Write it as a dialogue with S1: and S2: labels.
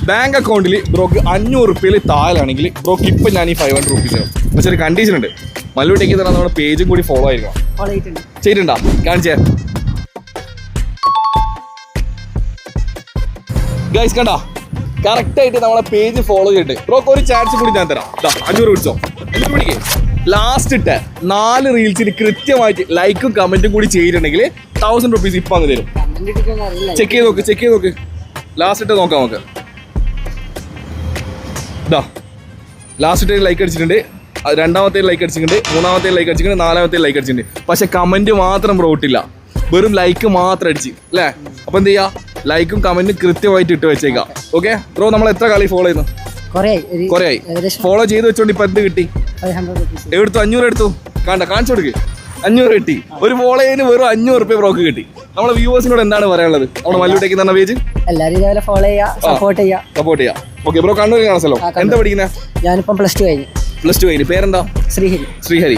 S1: Bank അക്കൗണ്ടിൽ ബ്രോക്ക് 500 രൂപയിൽ താഴെയാണെങ്കിൽ ബ്രോക്ക് ഇപ്പം ഞാൻ ഈ 500 റുപ്പീസ് തരും. പക്ഷെ ഒരു കണ്ടീഷൻ ഉണ്ട്, മല്ലൂട്ടേക്ക് തരാൻ നമ്മുടെ പേജും കൂടി ഫോളോ ആയിരിക്കണം. ചെയ്തിട്ടുണ്ടോ? കാണിച്ചേ ഗൈസ്, കണ്ടാ കറക്റ്റായിട്ട് നമ്മളെ പേജ് ഫോളോ ചെയ്തിട്ട് ബ്രോക്ക് ഒരു ചാൻസ് കൂടി ഞാൻ തരാം. 500 പിടിച്ചോ, 500 പിടിക്കേ. ലാസ്റ്റ് ഇട്ട 4 റീൽസിന് കൃത്യമായിട്ട് ലൈക്കും കമന്റും കൂടി ചെയ്തിട്ടുണ്ടെങ്കിൽ 1000 റുപ്പീസ് ഇപ്പം അങ്ങ് തരും. ചെക്ക് ചെയ്ത് നോക്ക്. ലാസ്റ്റ് ഇട്ട് നോക്കാം നമുക്ക്. ലാസ്റ്റ് ലൈക്ക് അടിച്ചിട്ടുണ്ട്, രണ്ടാമത്തെ ലൈക്ക് അടിച്ചിട്ടുണ്ട്, മൂന്നാമത്തെ ലൈക്ക് അടിച്ചിട്ടുണ്ട്, നാലാമത്തെ ലൈക്ക് അടിച്ചിട്ടുണ്ട്. പക്ഷെ കമന്റ് മാത്രം ബ്രോ ഇട്ടില്ല, വെറും ലൈക്ക് മാത്രം അടിച്ച് അല്ലേ. അപ്പൊ എന്ത് ചെയ്യാ, ലൈക്കും കമന്റും കൃത്യമായിട്ട് ഇട്ട് വെച്ചേക്കാം. ഓക്കെ ബ്രോ, നമ്മൾ എത്ര കളി ഫോളോ ചെയ്യുന്നു? കുറേ ആയി ഫോളോ ചെയ്ത് വെച്ചോണ്ട്. ഇപ്പൊ എന്ത് കിട്ടി? എടുത്തു 500 എടുത്തു. കാണിച്ചു കൊടുക്ക്. 500 കിട്ടി. ഒരു ഫോളോ ചെയ്യുന്നതിന് വെറും 500 റുപ്യ ബ്രോക്ക് കിട്ടി. നമ്മളെ വ്യൂവേഴ്സിനോട് എന്താണ് പറയാനുള്ളത്? നമ്മുടെ മല്ലൂട്ടേക്ക് തന്നെ പേജ്
S2: എല്ലാവരും ഇതേപോലെ ഫോളോ ചെയ്യാം, സപ്പോർട്ട് ചെയ്യാം.
S1: ഓക്കെ ബ്രോ, കണ്ണൂർ കാണാമല്ലോ. എന്താ പഠിക്കുന്നത്?
S2: ഞാനിപ്പം +2 കഴിഞ്ഞു.
S1: പേരെന്താ?
S2: ശ്രീഹരി.